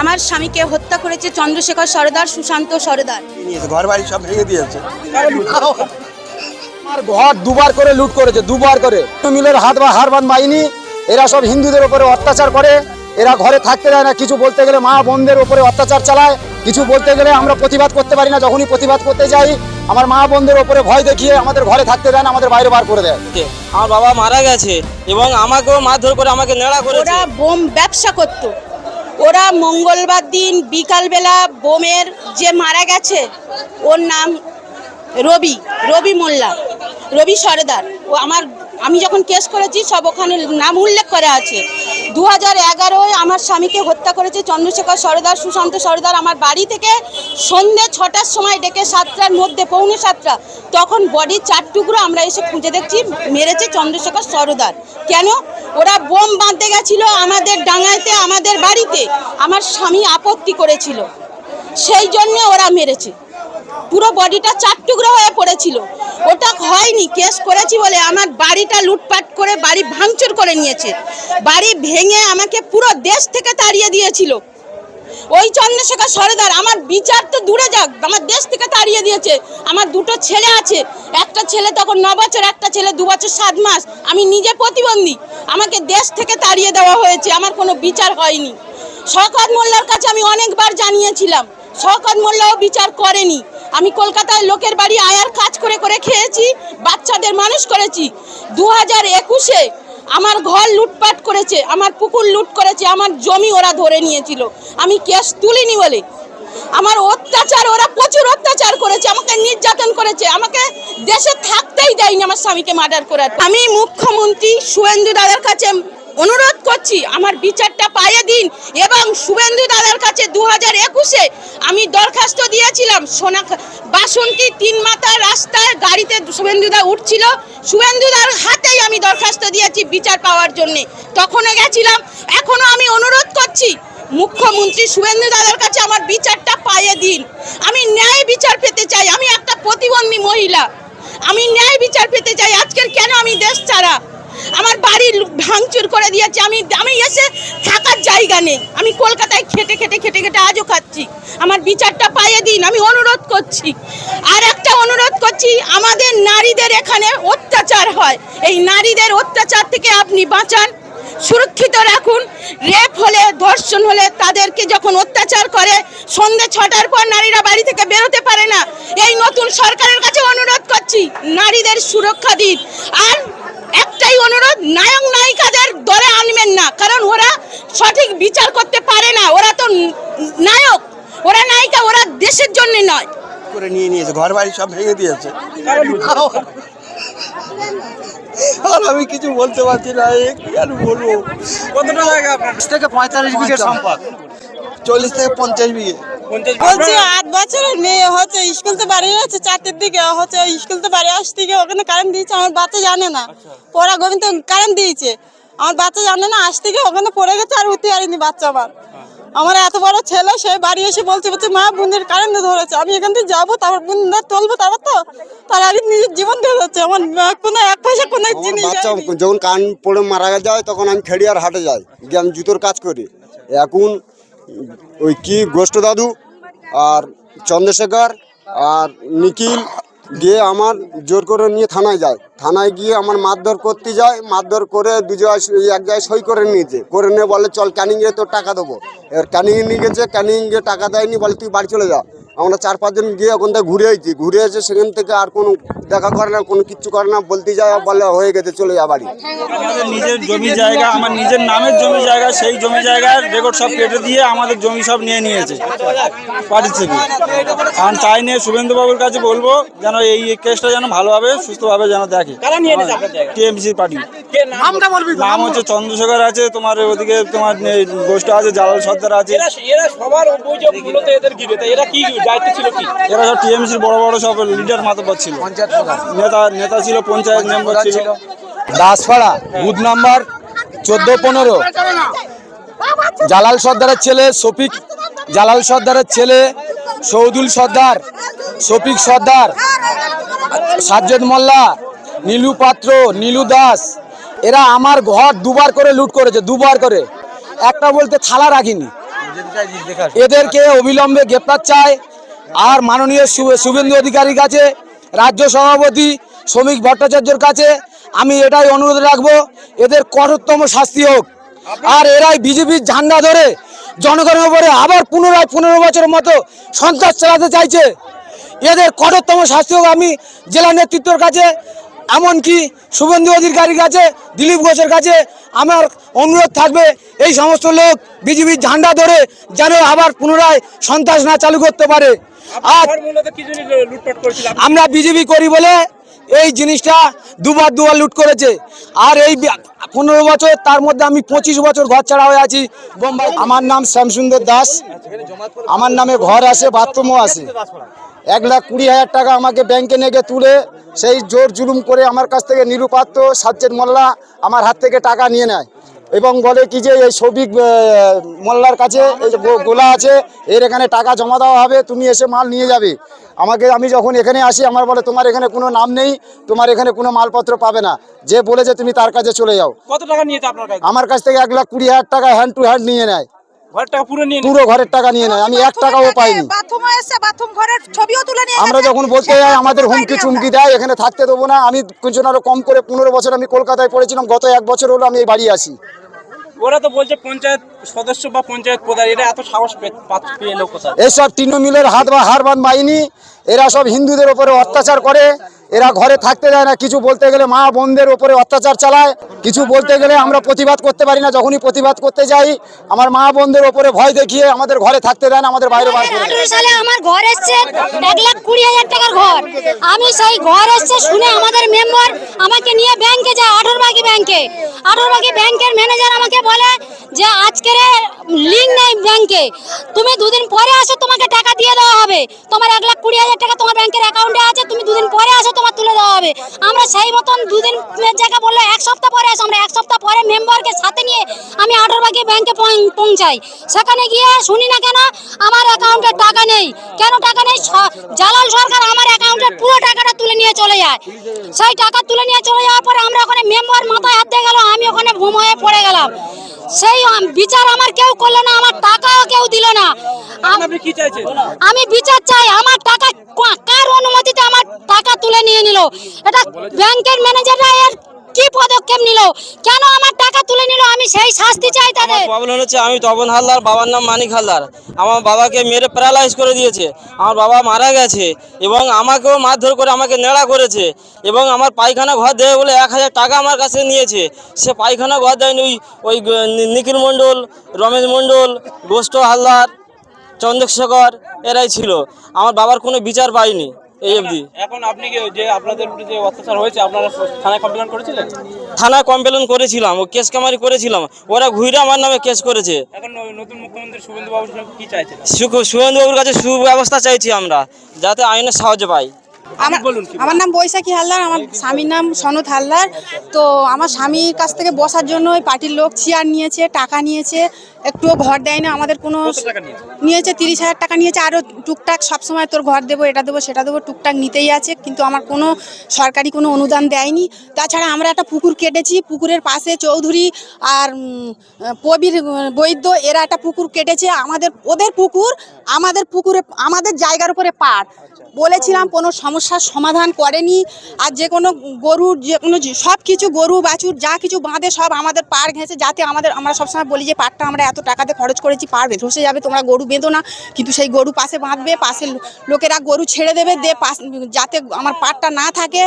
আমার স্বামীকে হত্যা করেছে চন্দ্রশেখর সরদার, সুশান্ত সরদার। ঘর বাড়ি সব ভেঙে দিয়েছে। আমার ঘর দুবার করে লুট করেছে, দুবার করে। মিলের হারবান বাহিনী এরা সব হিন্দুদের উপরে অত্যাচার করে। এরা ঘরে থাকতে দেয় না, কিছু বলতে গেলে মা বোনদের উপরে অত্যাচার চালায়, কিছু বলতে গেলে আমরা প্রতিবাদ করতে পারি না। যখনই প্রতিবাদ করতে যাই আমার মা বোনদের উপরে ভয় দেখিয়ে আমাদের ঘরে থাকতে দেয় না, আমাদের বাইরে বার করে দেয়। আমার বাবা মারা গেছে এবং আমাকেও মারধর করে আমাকে নেড়া করেছে। ওরা বোম ব্যবসা করত। ওরা মঙ্গলবার দিন বিকালবেলা বোমের যে মারা গেছে ওর নাম রবি মোল্লা, রবি সরদার। ও আমি যখন কেস করেছি সব ওখানে নাম উল্লেখ করা আছে। 2011-য় আমার স্বামীকে হত্যা করেছে চন্দ্রশেখর সরদার, সুশান্ত সরদার। আমার বাড়ি থেকে সন্ধ্যে 6টার সময় ডেকে 7টার মধ্যে, পৌনে 7টা, তখন বডি 4 টুকরো আমরা এসে খুঁজে দেখছি মেরেছে চন্দ্রশেখর সরদার। কেন? ওরা বোম বাঁধতে গেছিল আমাদের ডাঙাইতে, আমাদের বাড়িতে। আমার স্বামী আপত্তি করেছিল, সেই জন্য ওরা মেরেছে। পুরো বডিটা 4 টুকরো হয়ে পড়েছিল। ওটা হয়নি, কেস করেছি বলে আমার বাড়িটা লুটপাট করে বাড়ি ভাঙচুর করে নিয়েছে। বাড়ি ভেঙে আমাকে পুরো দেশ থেকে তাড়িয়ে দিয়েছিল ওই চন্দ্রশেখর সরদার। আমার বিচার তো দূরে যাক, আমার দেশ থেকে তাড়িয়ে দিয়েছে। আমার 2টো ছেলে আছে, একটা ছেলে তখন 9 বছর, একটা ছেলে 2 বছর 7 মাস। আমি নিজে প্রতিবন্ধী, আমাকে দেশ থেকে তাড়িয়ে দেওয়া হয়েছে। আমার কোনো বিচার হয়নি। শওকত মোল্লার কাছে আমি অনেকবার জানিয়েছিলাম, শওকত মোল্লাও বিচার করেনি। আমি কলকাতায় লোকের বাড়ি আয়ার কাজ করে করে খেয়েছি, বাচ্চাদের মানুষ করেছি। 2021-এ আমার ঘর লুটপাট করেছে, আমার পুকুর লুট করেছে, আমার জমি ওরা ধরে নিয়েছিল। আমি কেস তুলিনি বলে আমার অত্যাচার, ওরা প্রচুর অত্যাচার করেছে, আমাকে নির্যাতন করেছে, আমাকে দেশে থাকতেই দেয়নি আমার স্বামীকে মার্ডার করে। আমি মুখ্যমন্ত্রী শুভেন্দু দাদার কাছে অনুরোধ করছি আমার বিচারটা পাইয়ে দিন। এবং শুভেন্দু দাদার কাছে 2021-এ আমি দরখাস্ত দিয়েছিলাম। বাসন্তী 3 মাথার রাস্তায় গাড়িতে শুভেন্দুদা উঠছিল, শুভেন্দুদার হাতেই আমি দরখাস্ত দিয়েছি বিচার পাওয়ার জন্যে। তখনও গেছিলাম, এখনও আমি অনুরোধ করছি মুখ্যমন্ত্রী শুভেন্দু দাদার কাছে আমার বিচারটা পাইয়ে দিন। আমি ন্যায় বিচার পেতে চাই। আমি একটা প্রতিবন্ধী মহিলা, আমি ন্যায় বিচার পেতে চাই। আজকের কেন আমি দেশ ছাড়া, আমার বাড়ি ভাঙচুর করে দিয়েছে। আমি এসে থাকার জায়গা নেই। আমি কলকাতায় খেটে খেটে খেটে খেটে আজও খাচ্ছি। আমার বিচারটা পাইয়ে দিন, আমি অনুরোধ করছি। আর একটা অনুরোধ করছি, আমাদের নারীদের এখানে অত্যাচার হয়, এই নারীদের অত্যাচার থেকে আপনি বাঁচান, সুরক্ষিত রাখুন। রেপ হলে, ধর্ষণ হলে, তাদেরকে যখন অত্যাচার করে সন্ধ্যে 6টার পর নারীরা বাড়ি থেকে বেরোতে পারে না। এই নতুন সরকারের কাছে অনুরোধ করছি নারীদের সুরক্ষা দিন। আর একটাই অনুরোধ, নায়ক নায়িকাদের দলে আনবেন না, কারণ ওরা সঠিক বিচার করতে পারে না। ওরা তো নায়ক, ওরা নায়িকা, ওরা দেশের জন্য নয়। করে নিয়ে নিয়েছে, ঘর বাড়ি সব ভেঙে দিয়েছে। আর আমি কিছু বলতে পারছি না, কি আর বলবো। কতটা জায়গা আপনার? 30 থেকে 45 বিঘে সম্পদ। 40 থেকে 50 বিঘে। বলছি 8 বছরের মেয়ে হচ্ছে স্কুল তো বাড়ি যাচ্ছে 4টার দিকে, হচ্ছে স্কুল তো বাড়ি আসতে গিয়ে ওখানে কারেন্ট দিয়েছে, আমার বাচ্চা জানে না। পড়া গোবিন্দ কারেন্ট দিয়েছে, আমার বাচ্চা জানে না, আসতে গিয়ে ওখানে পড়ে গেছে আর উঠতে পারিনি বাচ্চা। আমার এত বড় ছেলে, সে বাড়ি এসে বলছে মা বোনের কারেন্ট ধরেছে, আমি এখান থেকে যাবো, তারপর বোনদের তুলবো, তারপর তো তার আগে নিজের জীবন দিয়ে যাচ্ছে। আমার কোনো 1 পয়সা কোনো জিনিস। বাচ্চা যখন কান পড়ে মারা যায় তখন আমি খেড়িয়ার হাটে যাই, গিয়ে আমি জুতোর কাজ করি। এখন ওই কি গোষ্ঠ দাদু আর চন্দ্রশেখর আর নিখিল গিয়ে আমার জোর করে নিয়ে থানায় যায়। থানায় গিয়ে আমার মারধর করতে যায়, মারধর করে এক জায়গায় সই করে নিয়েছে, করে নিয়ে বলে চল ক্যানিংয়ে তোর টাকা দেবো। এবার ক্যানিংয়ে নিয়ে গেছে, ক্যানিংয়ে টাকা দেয়নি, বলে তুই বাড়ি চলে যা। আমরা 4-5 জন গিয়ে ওখান থেকে ঘুরে আইছি, ঘুরে এসে সেখান থেকে আর কোনো দেখা করে না, কোনো কিচ্ছু করে না, বলতে যায় বলে হয়ে গেছে চলে যা বাড়ি। আমাদের নিজের জমি জায়গা, আমার নিজের নামের জমি জায়গা, সেই জমি জায়গার রেকর্ড সব কেটে দিয়ে আমাদের জমি সব নিয়ে নিয়েছে বাড়ি থেকে। কারণ তাই নিয়ে শুভেন্দুবাবুর কাছে বলবো যেন এই কেসটা যেন ভালোভাবে সুস্থভাবে যেন দেখে। টিএমসি পার্টি নাম হচ্ছে চন্দ্রশেখর আছে, তোমার ওদিকে তোমার গোষ্ঠ আছে, জালাল সর্দার আছে। এরা সব টিএমসির বড় বড় সব লিডার মাতব্বর ছিল, নেতা ছিল, পঞ্চায়েত মেম্বার ছিল। দাসপাড়া বুথ নাম্বার 14-15 জালাল সর্দারের ছেলে শফিক, জালাল সর্দারের ছেলে সৌদুল সর্দার, শফিক সর্দার, সাজ্জদ মোল্লা, নীলু পাত্র, নীলু দাস, এরা আমার ঘর দুবার করে লুট করেছে, দুবার করে। একটা বলতে থালা রাখিনি, এদেরকে অবিলম্বে গ্রেপ্তার চাই। আর মাননীয় শুভেন্দু অধিকারীর কাছে, রাজ্য সভাপতি শ্রমিক ভট্টাচার্যের কাছে আমি এটাই অনুরোধ রাখবো, এদের কঠোরতম শাস্তি হোক। আর এরাই বিজেপির ঝান্ডা ধরে জনগণের উপরে আবার পুনরায় 15 বছরের মতো সন্ত্রাস চালাতে চাইছে। এদের কঠোরতম শাস্তি হোক। আমি জেলা নেতৃত্বের কাছে, এমনকি শুভেন্দু অধিকারীর কাছে, দিলীপ ঘোষের কাছে আমার অনুরোধ থাকবে, এই সমস্ত লোক বিজেপির ঝান্ডা ধরে যেন আবার পুনরায় সন্ত্রাস না চালু করতে পারে। আর আমরা বিজেপি করি বলে এই জিনিসটা দুবার লুট করেছে। আর এই 15 বছর, তার মধ্যে আমি 25 বছর ঘর ছাড়া হয়ে আছি বোম্বাই। আমার নাম শ্যামসুন্দর দাস। আমার নামে ঘর আছে, বাথরুমও আছে। 1,20,000 টাকা আমাকে ব্যাংকে নেগে তুলে সেই জোর জুলুম করে আমার কাছ থেকে নিরুপাত্র সাজ্জেদ মোল্লা আমার হাত থেকে টাকা নিয়ে নেয় এবং বলে কি যে এই শফিক মোল্লার কাছে এই যে গোলা আছে, এর এখানে টাকা জমা দেওয়া হবে, তুমি এসে মাল নিয়ে যাবে। আমি যখন এখানে আসি আমার বলে তোমার এখানে কোনো নাম নেই, তোমার এখানে কোনো মালপত্র পাবে না। যে বলেছে তুমি তার কাছে চলে যাও। কত টাকা নিয়েছে আপনার কাছে? আমার কাছ থেকে 1,20,000 টাকা হ্যান্ড টু হ্যান্ড নিয়ে নেয়। ঘরের টাকা পুরো ঘরের টাকা নিয়ে নেয়। আমি 1 টাকাও পাইনি। আমরা যখন বলতে যাই আমাদের হুমকি চুমকি দেয়, এখানে থাকতে দেবো না। আমি কিছু আরো কম করে 15 বছর আমি কলকাতায় পড়েছিলাম, গত 1 বছর হলো আমি এই বাড়ি আসি। ওরা তো বলছে পঞ্চায়েত সদস্য বা পঞ্চায়েত প্রধান, এটা এত সাহস পেলো কোথায়? এসব তৃণমূলের হারবান বাহিনী, এরা সব হিন্দুদের উপরে অত্যাচার করে। এরা ঘরে থাকতে দেয় না, কিছু বলতে গেলে মা বোনদের উপরে অত্যাচার চালায়। কিছু বলতে গেলে আমরা প্রতিবাদ করতে পারি না। যখনই প্রতিবাদ করতে যাই আমার মা বোনদের উপরে ভয় দেখিয়ে আমাদের ঘরে থাকতে দেয় না, আমাদের বাইরে বার করে দেয়। 18 সালে আমার ঘর এসছে 1,20,000 টাকার ঘর। আমি সেই ঘর এসছে শুনে আমাদের মেম্বার আমাকে নিয়ে ব্যাংকে যায়, 18 ব্যাংকের ম্যানেজার আমাকে বলে যে আজকের লিঙ্ক নেই ব্যাংকে, তুমি 2 দিন পরে আসো, তোমাকে টাকা দিয়ে দেওয়া হবে। তোমার 1,20,000 টাকা তোমার ব্যাংকের অ্যাকাউন্টে আছে, তুমি 2 দিন পরে আসো, তোমার তুলে দেওয়া হবে। আমরা সেই মতন 2 দিনের জায়গা বললো 1 সপ্তাহ পরে আসো। আমরা 1 সপ্তাহ পরে মেম্বারকে সাথে নিয়ে আমি 18 ব্যাংকে পৌঁছাই। সেখানে গিয়ে শুনি না কেন আমার অ্যাকাউন্টে টাকা নেই। কেন টাকা নেই? জালাল সরকার আমার অ্যাকাউন্টের পুরো টাকাটা তুলে নিয়ে চলে যায়। সেই টাকা তুলে নিয়ে চলে যাওয়ার পরে আমরা ওখানে মেম্বার মাথায় হাত দিয়ে গেল, আমি ওখানে ঘুম হয়ে পড়ে গেলাম। সেই বিচার আমার কেউ করলো না, আমার টাকাও কেউ দিল না। আপনি কি চাইছেন? আমি বিচার চাই। আমার টাকা কার অনুমতিতে আমার টাকা তুলে নিয়ে নিল? এটা ব্যাংকের ম্যানেজাররা এর কি পদক্ষেপ নিল? কেন আমার টাকা তুলে নিল? আমি সেই শাস্তি চাই তাদের। প্রবলেম হচ্ছে আমি তপন হালদার, বাবার নাম মানিক হালদার। আমার বাবাকে মেরে প্যারালাইজ করে দিয়েছে। আমার বাবা মারা গেছে এবং আমাকেও মারধর করে আমাকে নেড়া করেছে এবং আমার পায়খানা ঘর দেবে বলে 1,000 টাকা আমার কাছে নিয়েছে। সে পায়খানা ঘর দেয়নি। ওই নিখিল মণ্ডল, রমেশ মণ্ডল, গোষ্ঠ হালদার, চন্দ্রশেখর এরাই ছিল। আমার বাবার কোনো বিচার পাইনি এই অবধি। এখন আপনি কি যে আপনাদের উপরে যে অত্যাচার হয়েছে আপনারা থানায় কমপ্লেন করেছিলেন? থানায় কমপ্লেন করেছিলাম, ও কেস কামারি করেছিলাম। ওরা ঘুরে আমার নামে কেস করেছে। এখন নতুন মুখ্যমন্ত্রী শুভেন্দু বাবুর সঙ্গে কি চাইছেন? শুভেন্দু বাবুর কাছে সুব্যবস্থা চাইছি আমরা, যাতে আইনের সাহায্য পাই। আমার নাম বৈশাখী হালদার, আমার স্বামীর নাম সনদ হালদার। তো আমার স্বামীর কাছ থেকে বসার জন্য ওই পার্টির লোক চেয়ার নিয়েছে, টাকা নিয়েছে, একটুও ঘর দেয় না আমাদের। কোনো নিয়েছে 30,000 টাকা নিয়েছে। আরও টুকটাক সবসময় তোর ঘর দেবো, এটা দেবো, সেটা দেবো, টুকটাক নিতেই আছে। কিন্তু আমার কোনো সরকারি কোনো অনুদান দেয়নি। তাছাড়া আমরা একটা পুকুর কেটেছি, পুকুরের পাশে চৌধুরী আর প্রবীর বৈদ্য এরা একটা পুকুর কেটেছে। ওদের পুকুর আমাদের জায়গার উপরে পার। বলেছিলাম কোনো সমস্যার সমাধান করেনি। আর যে কোনো গরুর সব কিছু গরু বাছুর যা কিছু বাঁধে সব আমাদের পার ঘেঁষে, যাতে আমরা সবসময় বলি যে পারটা আমরা এত টাকাতে খরচ করেছি, পার ধসে যাবে, তোমরা গরু বেঁধো না। কিন্তু সেই গরু পাশে বাঁধবে, পাশের লোকেরা গরু ছেড়ে দেবে, যাতে আমার পারটা না থাকে।